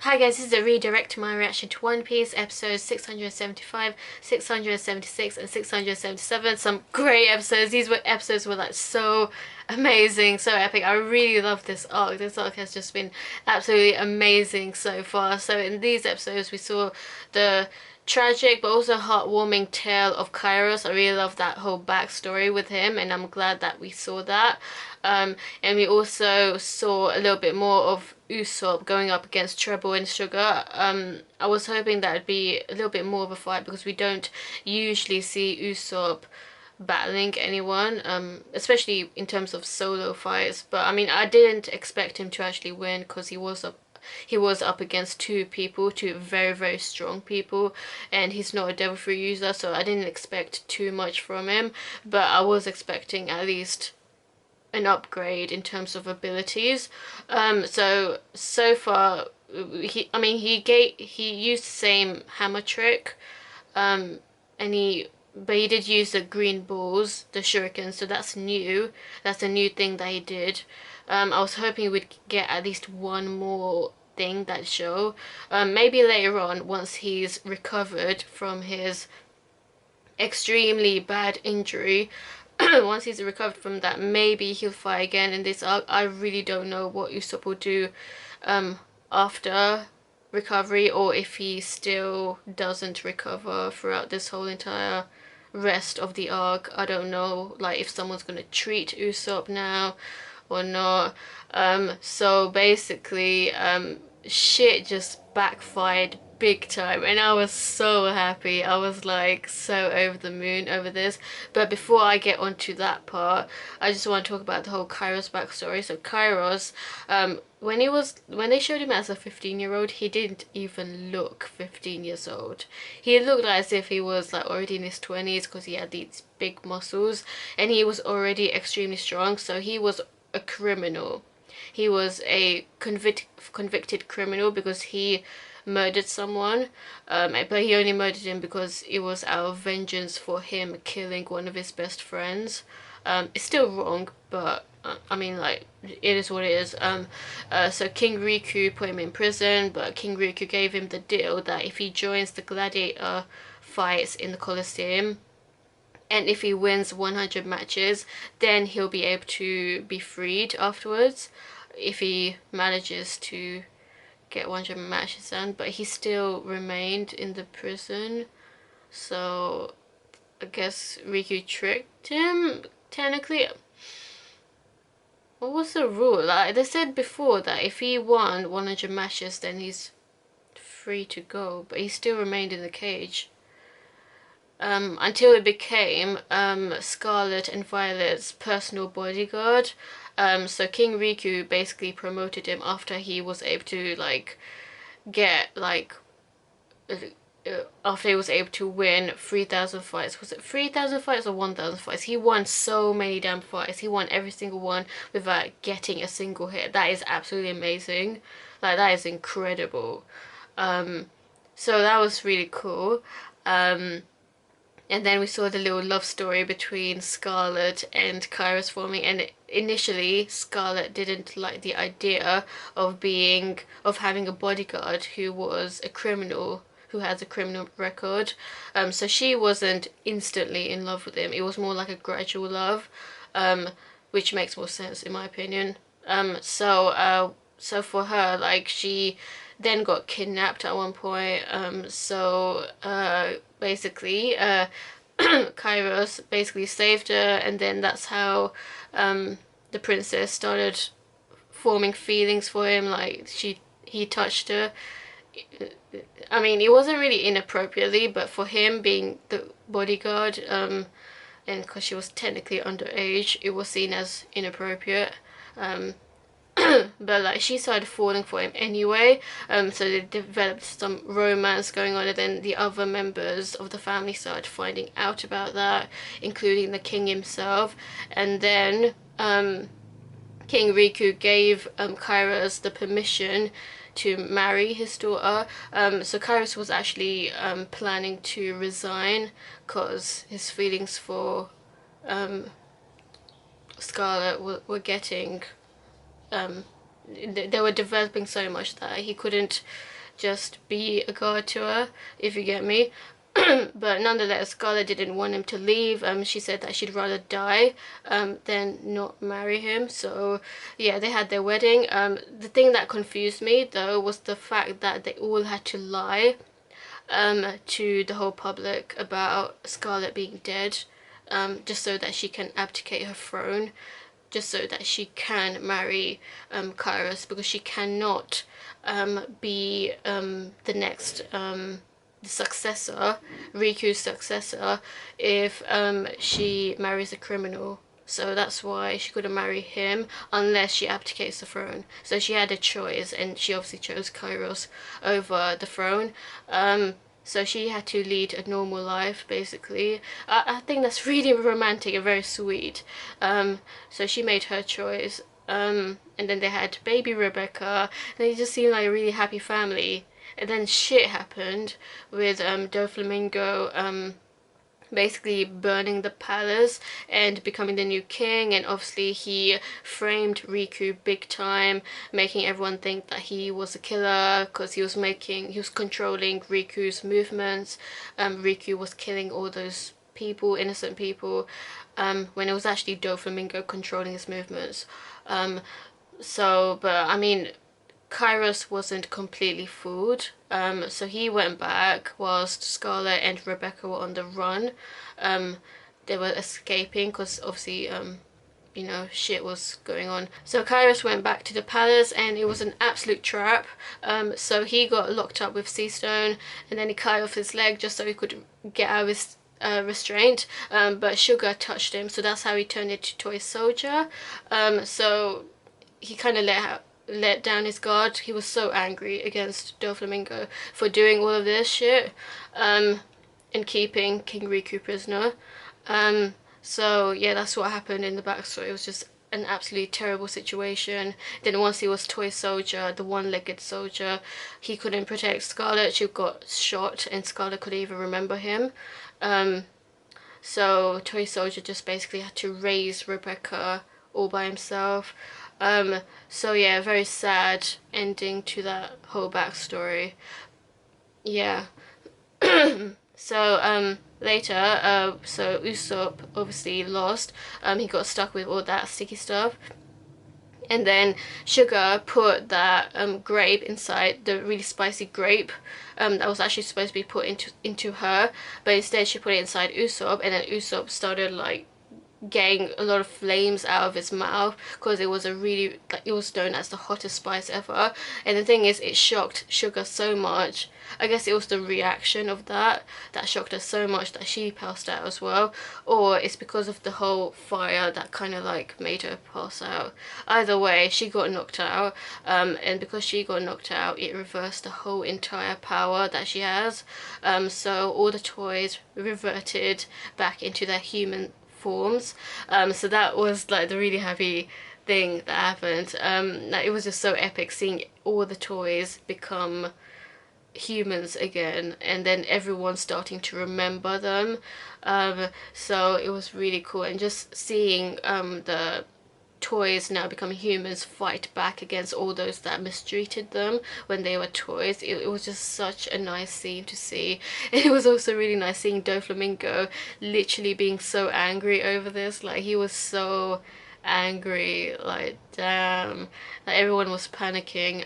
Hi guys, this is a redirect to my reaction to One Piece episodes 675, 676 and 677. Some great episodes. These episodes were like so amazing, so epic. I really love this arc. This arc has just been absolutely amazing so far. So in these episodes we saw the tragic but also heartwarming tale of Kyros. I really love that whole backstory with him, and I'm glad that we saw that. And we also saw a little bit more of Usopp going up against Trebol and Sugar. I was hoping that would be a little bit more of a fight because we don't usually see Usopp battling anyone, especially in terms of solo fights. But I mean, I didn't expect him to actually win because he was up against two very, very strong people, and he's not a devil fruit user, so I didn't expect too much from him, but I was expecting at least an upgrade in terms of abilities. So far he used the same hammer trick, and but he did use the green balls, the shurikens, so that's new. That's a new thing that he did. I was hoping we'd get at least one more thing that show. Maybe later on, once he's recovered from his extremely bad injury. Once he's recovered from that, maybe he'll fight again in this arc. I really don't know what Usopp will do after recovery, or if he still doesn't recover throughout this whole entire rest of the arc. I don't know, like, if someone's gonna treat Usopp now or not. So basically, shit just backfired big time, and I was so happy. I was like so over the moon over this. But before I get onto that part, I just want to talk about the whole Kyros backstory. So Kyros, when they showed him as a 15-year-old, he didn't even look 15 years old. He looked as if he was like already in his 20s because he had these big muscles, and he was already extremely strong. So he was a criminal. He was a convicted criminal because he murdered someone, but he only murdered him because it was out of vengeance for him killing one of his best friends. It's still wrong, but I mean, like, it is what it is. So King Riku put him in prison, but King Riku gave him the deal that if he joins the gladiator fights in the Colosseum, and if he wins 100 matches, then he'll be able to be freed afterwards if he manages to get 100 matches done. But he still remained in the prison, so I guess Riku tricked him, technically. What was the rule? Like, they said before that if he won 100 matches, then he's free to go, but he still remained in the cage. Until it became Scarlet and Violet's personal bodyguard. So King Riku basically promoted him after he was able to after he was able to win 3,000 fights. Was it 3,000 fights or 1,000 fights? He won so many damn fights. He won every single one without getting a single hit. That is absolutely amazing. Like, that is incredible. So that was really cool. And then we saw the little love story between Scarlet and Kyros forming, and initially Scarlet didn't like the idea of having a bodyguard who was a criminal, who has a criminal record. So she wasn't instantly in love with him. It was more like a gradual love, which makes more sense in my opinion. So for her, like, she then got kidnapped at one point. Basically, Kyros basically saved her, and then that's how the princess started forming feelings for him. Like, he touched her. I mean, it wasn't really inappropriately, but for him being the bodyguard, and because she was technically underage, it was seen as inappropriate. But like, she started falling for him anyway, so they developed some romance going on, and then the other members of the family started finding out about that, including the king himself. And then King Riku gave Kyros the permission to marry his daughter. So Kyros was actually planning to resign because his feelings for Scarlet were getting they were developing so much that he couldn't just be a guard to her, if you get me. But nonetheless, Scarlet didn't want him to leave. She said that she'd rather die than not marry him. So yeah, they had their wedding. The thing that confused me though was the fact that they all had to lie to the whole public about Scarlet being dead, just so that she can abdicate her throne, just so that she can marry Kyros, because she cannot be the next the successor, Riku's successor, if she marries a criminal. So that's why she couldn't marry him unless she abdicates the throne. So she had a choice, and she obviously chose Kyros over the throne. So she had to lead a normal life, basically. I think that's really romantic and very sweet. So she made her choice. And then they had baby Rebecca, and they just seemed like a really happy family. And then shit happened with Doflamingo basically burning the palace and becoming the new king, and obviously he framed Riku big time, making everyone think that he was a killer because he was controlling Riku's movements. Riku was killing all those people, innocent people, when it was actually Doflamingo controlling his movements. But I mean, Kyros wasn't completely fooled, so he went back whilst Scarlet and Rebecca were on the run. They were escaping because obviously, you know, shit was going on. So Kyros went back to the palace, and it was an absolute trap. So he got locked up with Seastone, and then he cut off his leg just so he could get out of his restraint, but Sugar touched him, so that's how he turned into Toy Soldier. So he kind of let down his guard. He was so angry against Doflamingo for doing all of this shit and keeping King Riku prisoner. So yeah, that's what happened in the backstory. It was just an absolutely terrible situation. Then once he was Toy Soldier, the one-legged soldier, he couldn't protect Scarlet. She got shot and Scarlet couldn't even remember him. So Toy Soldier just basically had to raise Rebecca all by himself. So yeah, very sad ending to that whole backstory. Yeah. So later, so Usopp obviously lost. He got stuck with all that sticky stuff. And then Sugar put that grape inside, the really spicy grape that was actually supposed to be put into her, but instead she put it inside Usopp, and then Usopp started like getting a lot of flames out of his mouth because it was a really, like, it was known as the hottest spice ever. And the thing is, it shocked Sugar so much. I guess it was the reaction of that shocked her so much that she passed out as well, or it's because of the whole fire that kind of like made her pass out. Either way, she got knocked out, and because she got knocked out, it reversed the whole entire power that she has. So all the toys reverted back into their human forms. So that was like the really happy thing that happened. Like, it was just so epic seeing all the toys become humans again, and then everyone starting to remember them. So it was really cool, and just seeing the toys now becoming humans fight back against all those that mistreated them when they were toys. It was just such a nice scene to see. It was also really nice seeing Doflamingo literally being so angry over this. Like, he was so angry, like, damn. Like, everyone was panicking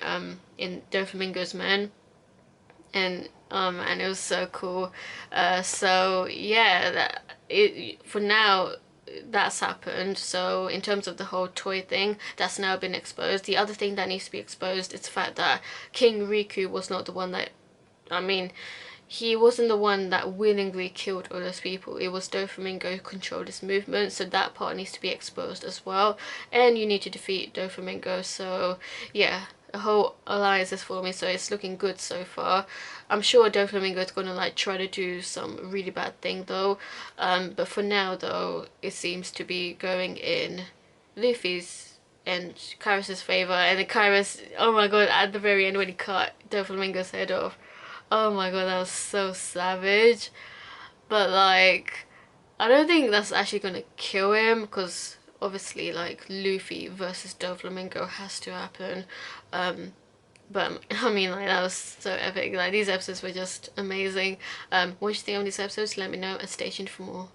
in Doflamingo's men, and it was so cool. So yeah, for now that's happened. So in terms of the whole toy thing, that's now been exposed. The other thing that needs to be exposed is the fact that King Riku was not the one that, I mean, he wasn't the one that willingly killed all those people. It was Doflamingo who controlled his movement, so that part needs to be exposed as well. And you need to defeat Doflamingo. So yeah, the whole alliance is forming, so it's looking good so far. I'm sure Doflamingo is gonna like try to do some really bad thing though, but for now though, it seems to be going in Luffy's and Kyros' favor. And then Kyros, oh my god, at the very end when he cut Doflamingo's head off, oh my god, that was so savage. But like, I don't think that's actually gonna kill him, because obviously like Luffy versus Doflamingo has to happen. But I mean, like, that was so epic. Like, these episodes were just amazing. What you think of these episodes? Let me know and stay tuned for more.